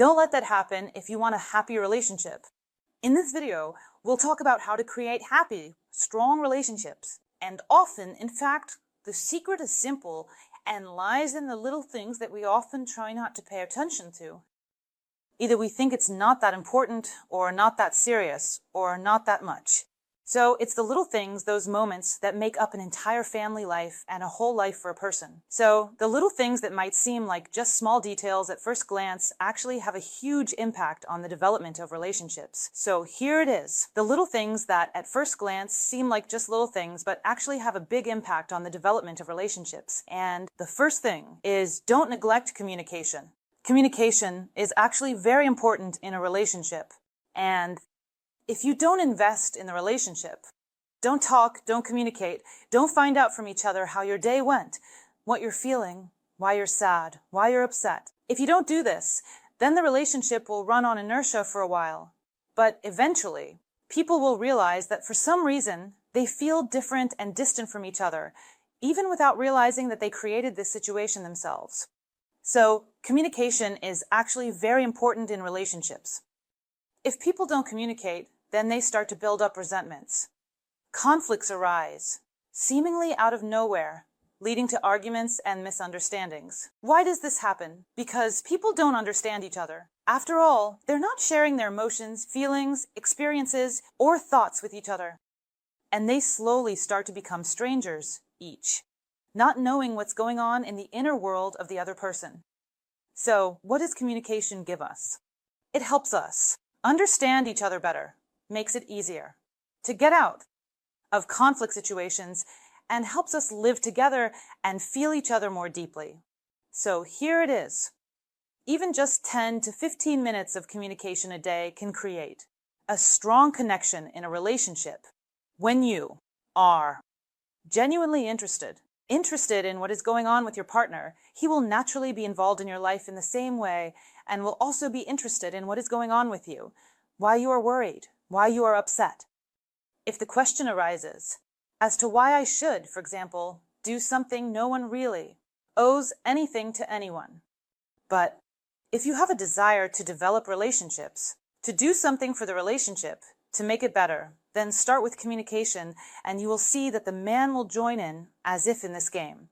Don't let that happen if you want a happy relationship. In this video, we'll talk about how to create happy, strong relationships. And often, in fact, the secret is simple and lies in the little things that we often try not to pay attention to. Either we think it's not that important, or not that serious, or not that much. So it's the little things, those moments, that make up an entire family life and a whole life for a person. So the little things that might seem like just small details at first glance actually have a huge impact on the development of relationships. So here it is. The little things that at first glance seem like just little things, but actually have a big impact on the development of relationships. And the first thing is, don't neglect communication. Communication is actually very important in a relationship. And if you don't invest in the relationship, don't talk, don't communicate, don't find out from each other how your day went, what you're feeling, why you're sad, why you're upset. If you don't do this, then the relationship will run on inertia for a while. But eventually, people will realize that for some reason, they feel different and distant from each other, even without realizing that they created this situation themselves. So, communication is actually very important in relationships. If people don't communicate, then they start to build up resentments. Conflicts arise, seemingly out of nowhere, leading to arguments and misunderstandings. Why does this happen? Because people don't understand each other. After all, they're not sharing their emotions, feelings, experiences, or thoughts with each other. And they slowly start to become strangers, each, not knowing what's going on in the inner world of the other person. So, what does communication give us? It helps us understand each other better, makes it easier to get out of conflict situations, and helps us live together and feel each other more deeply. So here it is. Even just 10 to 15 minutes of communication a day can create a strong connection in a relationship. When you are genuinely interested in what is going on with your partner, he will naturally be involved in your life in the same way and will also be interested in what is going on with you, why you are worried, why you are upset. If the question arises as to why I should, for example, do something no one really owes anything to anyone. But if you have a desire to develop relationships, to do something for the relationship, to make it better, then start with communication, and you will see that the man will join in as if in this game.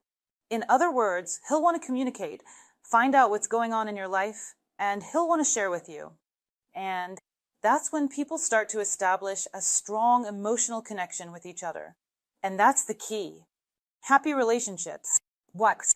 In other words, he'll want to communicate, find out what's going on in your life, and he'll want to share with you. And that's when people start to establish a strong emotional connection with each other. And that's the key. Happy relationships. What?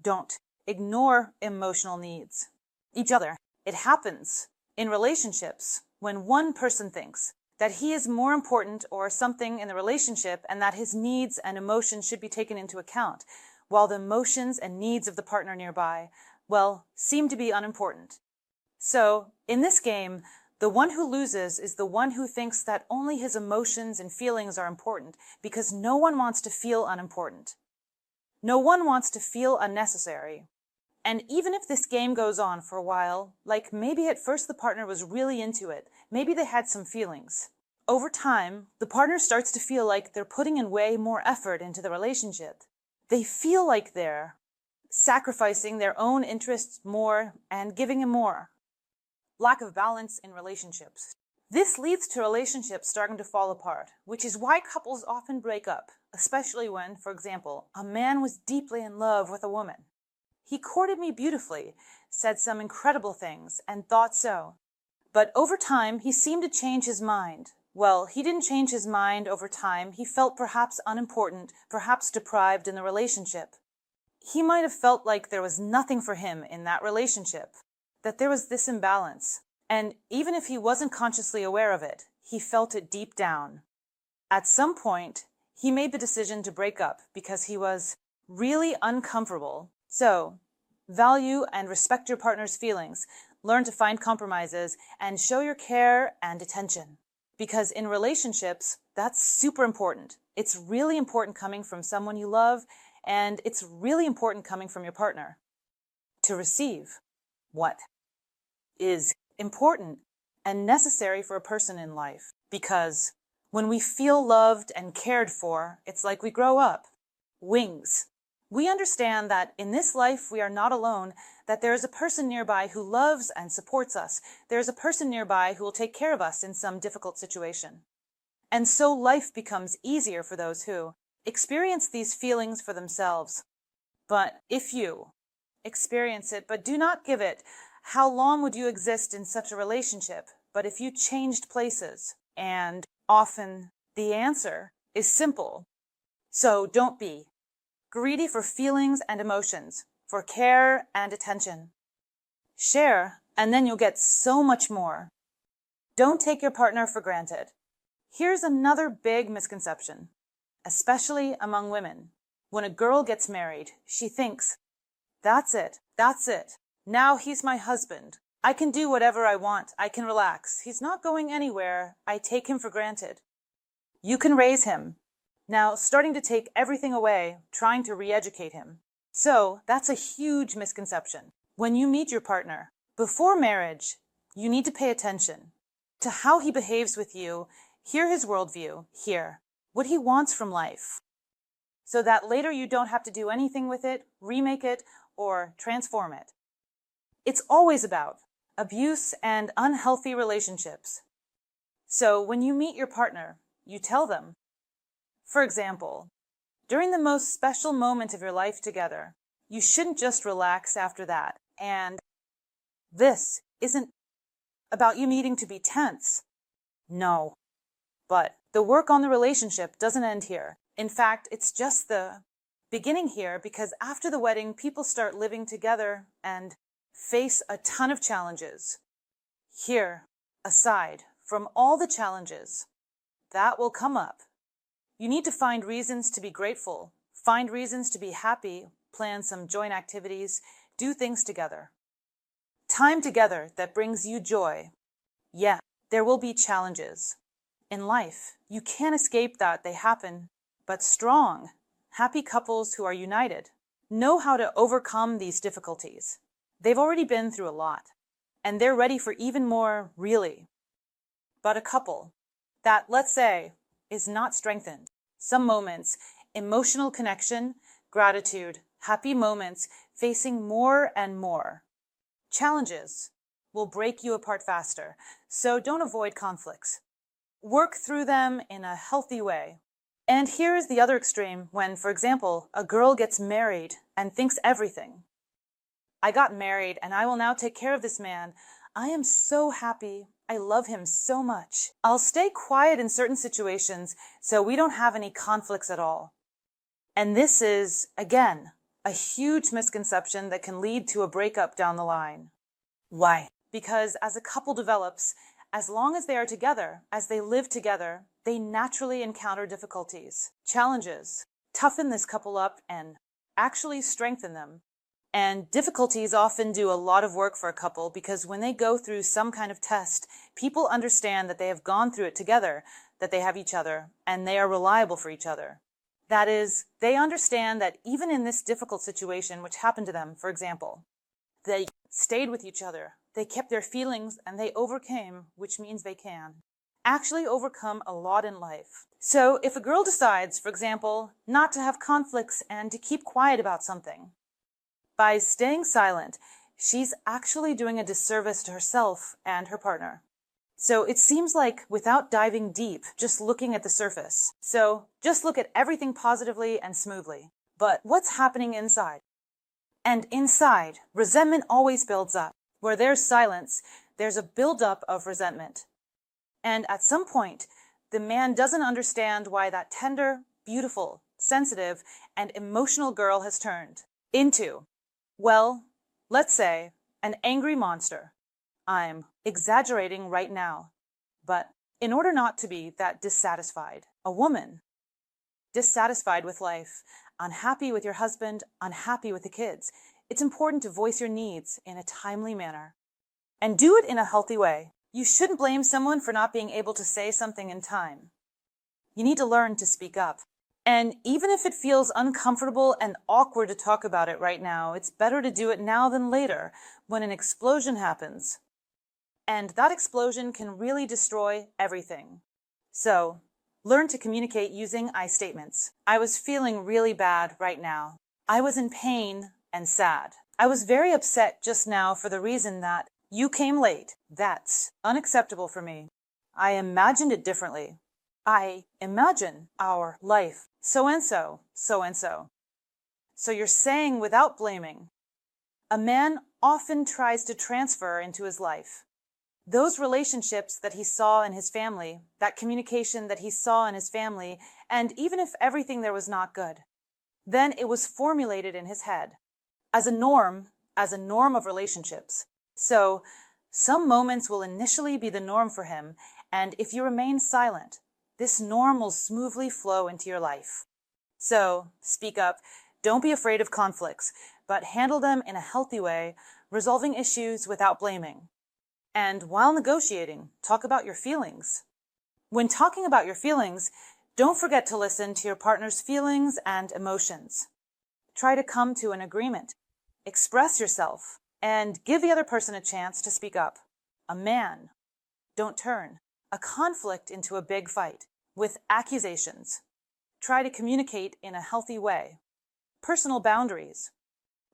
Don't ignore emotional needs. Each other. It happens in relationships when one person thinks that he is more important or something in the relationship and that his needs and emotions should be taken into account, while the emotions and needs of the partner nearby, well, seem to be unimportant. So, in this game, the one who loses is the one who thinks that only his emotions and feelings are important, because no one wants to feel unimportant. No one wants to feel unnecessary. And even if this game goes on for a while, like maybe at first the partner was really into it, maybe they had some feelings. Over time, the partner starts to feel like they're putting in way more effort into the relationship. They feel like they're sacrificing their own interests more and giving him more. Lack of balance in relationships. This leads to relationships starting to fall apart, which is why couples often break up, especially when, for example, a man was deeply in love with a woman. He courted me beautifully, said some incredible things, and thought so. But over time, he seemed to change his mind. Well, he didn't change his mind over time. He felt perhaps unimportant, perhaps deprived in the relationship. He might have felt like there was nothing for him in that relationship, that there was this imbalance. And even if he wasn't consciously aware of it, he felt it deep down. At some point, he made the decision to break up because he was really uncomfortable. So, value and respect your partner's feelings, learn to find compromises, and show your care and attention. Because in relationships, that's super important. It's really important coming from someone you love, and it's really important coming from your partner. To receive what is important and necessary for a person in life. Because when we feel loved and cared for, it's like we grow up. Wings. We understand that in this life we are not alone, that there is a person nearby who loves and supports us. There is a person nearby who will take care of us in some difficult situation. And so life becomes easier for those who experience these feelings for themselves. But if you experience it, but do not give it, how long would you exist in such a relationship? But if you changed places, and often the answer is simple. So don't be greedy for feelings and emotions, for care and attention. Share, and then you'll get so much more. Don't take your partner for granted. Here's another big misconception, especially among women. When a girl gets married, she thinks, that's it. Now he's my husband. I can do whatever I want. I can relax. He's not going anywhere. I take him for granted. You can raise him. Now, starting to take everything away, trying to re-educate him. So, that's a huge misconception. When you meet your partner, before marriage, you need to pay attention to how he behaves with you, hear his worldview, hear what he wants from life, so that later you don't have to do anything with it, remake it, or transform it. It's always about abuse and unhealthy relationships. So when you meet your partner, you tell them. For example, during the most special moment of your life together, you shouldn't just relax after that. And this isn't about you needing to be tense. No. But the work on the relationship doesn't end here. In fact, it's just the beginning here, because after the wedding, people start living together and face a ton of challenges. Here, aside from all the challenges that will come up, you need to find reasons to be grateful, find reasons to be happy, plan some joint activities, do things together. Time together that brings you joy. Yeah, there will be challenges. In life, you can't escape that, they happen. But strong, happy couples who are united know how to overcome these difficulties. They've already been through a lot, and they're ready for even more, really. But a couple that, let's say, is not strengthened. Some moments, emotional connection, gratitude, happy moments, facing more and more. Challenges will break you apart faster, so don't avoid conflicts. Work through them in a healthy way. And here is the other extreme when, for example, a girl gets married and thinks everything. I got married and I will now take care of this man. I am so happy. I love him so much. I'll stay quiet in certain situations so we don't have any conflicts at all. And this is, again, a huge misconception that can lead to a breakup down the line. Why? Because as a couple develops, as long as they are together, as they live together, they naturally encounter difficulties, challenges, toughen this couple up and actually strengthen them. And difficulties often do a lot of work for a couple because when they go through some kind of test, people understand that they have gone through it together, that they have each other, and they are reliable for each other. That is, they understand that even in this difficult situation which happened to them, for example, they stayed with each other, they kept their feelings, and they overcame, which means they can actually overcome a lot in life. So if a girl decides, for example, not to have conflicts and to keep quiet about something, by staying silent, she's actually doing a disservice to herself and her partner. So it seems like without diving deep, just looking at the surface. So just look at everything positively and smoothly. But what's happening inside? And inside, resentment always builds up. Where there's silence, there's a buildup of resentment. And at some point, the man doesn't understand why that tender, beautiful, sensitive, and emotional girl has turned into, well, let's say, an angry monster. I'm exaggerating right now. But in order not to be that dissatisfied, a woman, dissatisfied with life, unhappy with your husband, unhappy with the kids, it's important to voice your needs in a timely manner. And do it in a healthy way. You shouldn't blame someone for not being able to say something in time. You need to learn to speak up. And even if it feels uncomfortable and awkward to talk about it right now, it's better to do it now than later, when an explosion happens. And that explosion can really destroy everything. So, learn to communicate using I statements. I was feeling really bad right now. I was in pain and sad. I was very upset just now for the reason that you came late. That's unacceptable for me. I imagined it differently. I imagine our life so and so, so and so. So you're saying without blaming. A man often tries to transfer into his life those relationships that he saw in his family, that communication that he saw in his family, and even if everything there was not good, then it was formulated in his head as a norm of relationships. So some moments will initially be the norm for him, and if you remain silent, this norm will smoothly flow into your life. So speak up. Don't be afraid of conflicts, but handle them in a healthy way, resolving issues without blaming. And while negotiating, talk about your feelings. When talking about your feelings, don't forget to listen to your partner's feelings and emotions. Try to come to an agreement. Express yourself and give the other person a chance to speak up. A man, don't turn a conflict into a big fight with accusations. Try to communicate in a healthy way. Personal boundaries.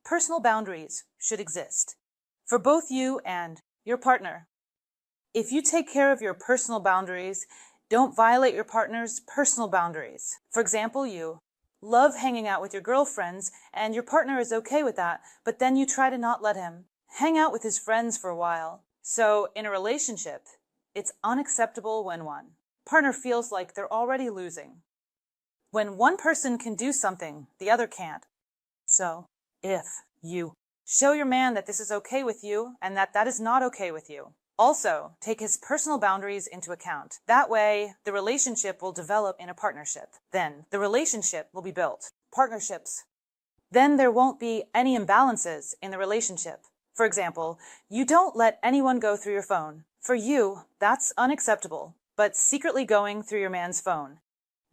Personal boundaries should exist for both you and your partner. If you take care of your personal boundaries, don't violate your partner's personal boundaries. For example, you love hanging out with your girlfriends and your partner is okay with that, but then you try to not let him hang out with his friends for a while. So in a relationship, it's unacceptable when one partner feels like they're already losing. When one person can do something, the other can't. So if you show your man that this is okay with you and that that is not okay with you, also take his personal boundaries into account. That way, the relationship will develop in a partnership. Then the relationship will be built. Partnerships. Then there won't be any imbalances in the relationship. For example, you don't let anyone go through your phone. For you, that's unacceptable, but secretly going through your man's phone.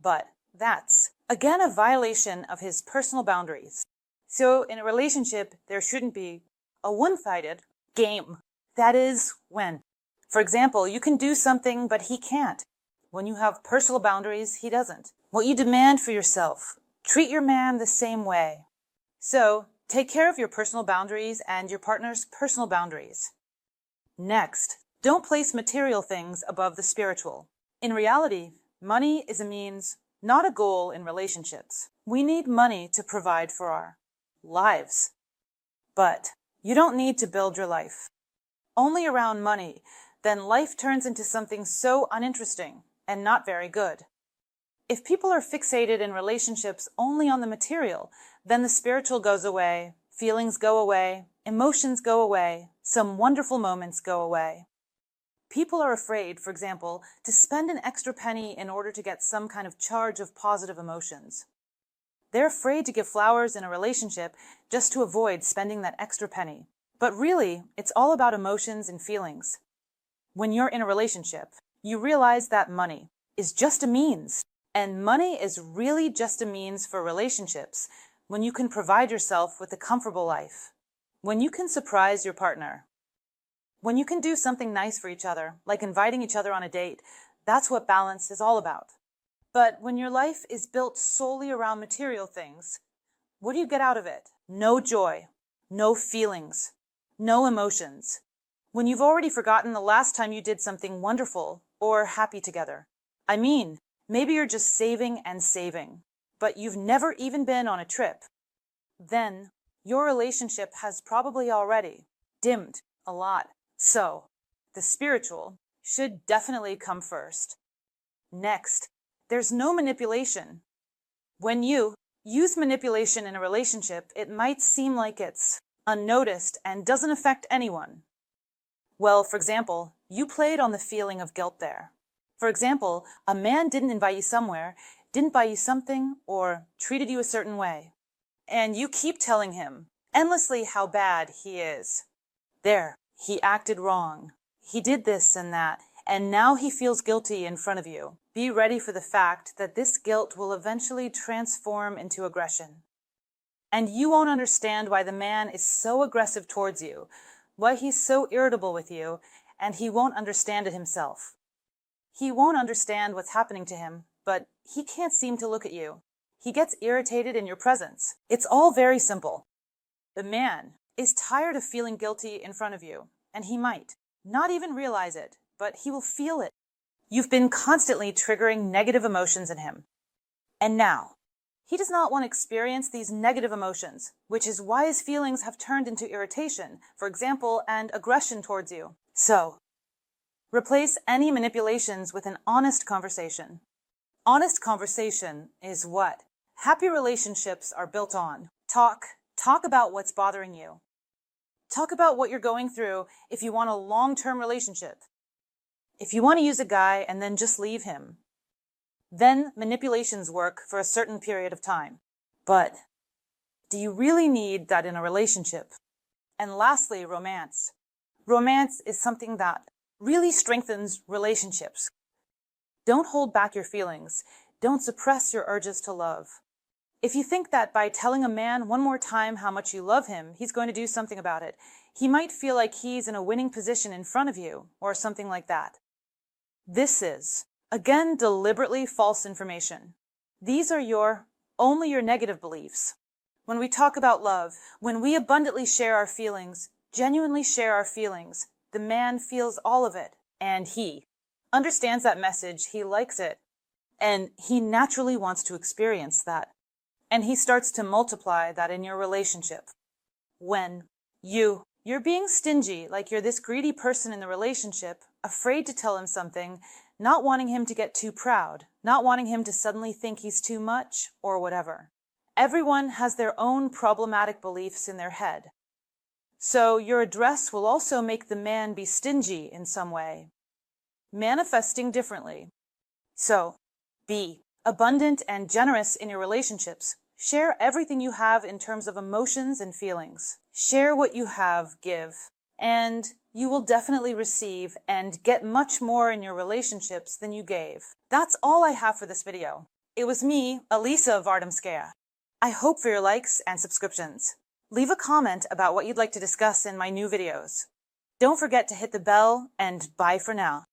But that's, again, a violation of his personal boundaries. So in a relationship, there shouldn't be a one-sided game. That is when, for example, you can do something, but he can't. When you have personal boundaries, he doesn't. What you demand for yourself, treat your man the same way. So take care of your personal boundaries and your partner's personal boundaries. Next, don't place material things above the spiritual. In reality, money is a means, not a goal in relationships. We need money to provide for our lives. But you don't need to build your life only around money. Then life turns into something so uninteresting and not very good. If people are fixated in relationships only on the material, then the spiritual goes away, feelings go away, emotions go away, some wonderful moments go away. People are afraid, for example, to spend an extra penny in order to get some kind of charge of positive emotions. They're afraid to give flowers in a relationship just to avoid spending that extra penny. But really, it's all about emotions and feelings. When you're in a relationship, you realize that money is just a means. And money is really just a means for relationships when you can provide yourself with a comfortable life. When you can surprise your partner. When you can do something nice for each other, like inviting each other on a date, that's what balance is all about. But when your life is built solely around material things, what do you get out of it? No joy, no feelings, no emotions. When you've already forgotten the last time you did something wonderful or happy together. I mean, maybe you're just saving and saving, but you've never even been on a trip. Then your relationship has probably already dimmed a lot. So the spiritual should definitely come first. Next, there's no manipulation. When you use manipulation in a relationship, it might seem like it's unnoticed and doesn't affect anyone. Well, for example, you played on the feeling of guilt there. For example, a man didn't invite you somewhere, didn't buy you something, or treated you a certain way. And you keep telling him endlessly how bad he is. There, he acted wrong. He did this and that, and now he feels guilty in front of you. Be ready for the fact that this guilt will eventually transform into aggression. And you won't understand why the man is so aggressive towards you, why he's so irritable with you, and he won't understand it himself. He won't understand what's happening to him, but he can't seem to look at you. He gets irritated in your presence. It's all very simple. The man is tired of feeling guilty in front of you, and he might not even realize it, but he will feel it. You've been constantly triggering negative emotions in him. And now, he does not want to experience these negative emotions, which is why his feelings have turned into irritation, for example, and aggression towards you. So, replace any manipulations with an honest conversation. Honest conversation is what happy relationships are built on. Talk about what's bothering you. Talk about what you're going through if you want a long-term relationship. If you want to use a guy and then just leave him, then manipulations work for a certain period of time. But do you really need that in a relationship? And lastly, romance. Romance is something that really strengthens relationships. Don't hold back your feelings. Don't suppress your urges to love. If you think that by telling a man one more time how much you love him, he's going to do something about it, he might feel like he's in a winning position in front of you, or something like that. This is, again, deliberately false information. These are only your negative beliefs. When we talk about love, when we abundantly share our feelings, genuinely share our feelings, the man feels all of it, and he understands that message, he likes it, and he naturally wants to experience that. And he starts to multiply that in your relationship. When you're being stingy, like you're this greedy person in the relationship, afraid to tell him something, not wanting him to get too proud, not wanting him to suddenly think he's too much, or whatever. Everyone has their own problematic beliefs in their head. So your address will also make the man be stingy in some way, manifesting differently. So, be abundant and generous in your relationships. Share everything you have in terms of emotions and feelings. Share what you have, give, and you will definitely receive and get much more in your relationships than you gave. That's all I have for this video. It was me, Elisa Vardomskaya. I hope for your likes and subscriptions. Leave a comment about what you'd like to discuss in my new videos. Don't forget to hit the bell, and bye for now.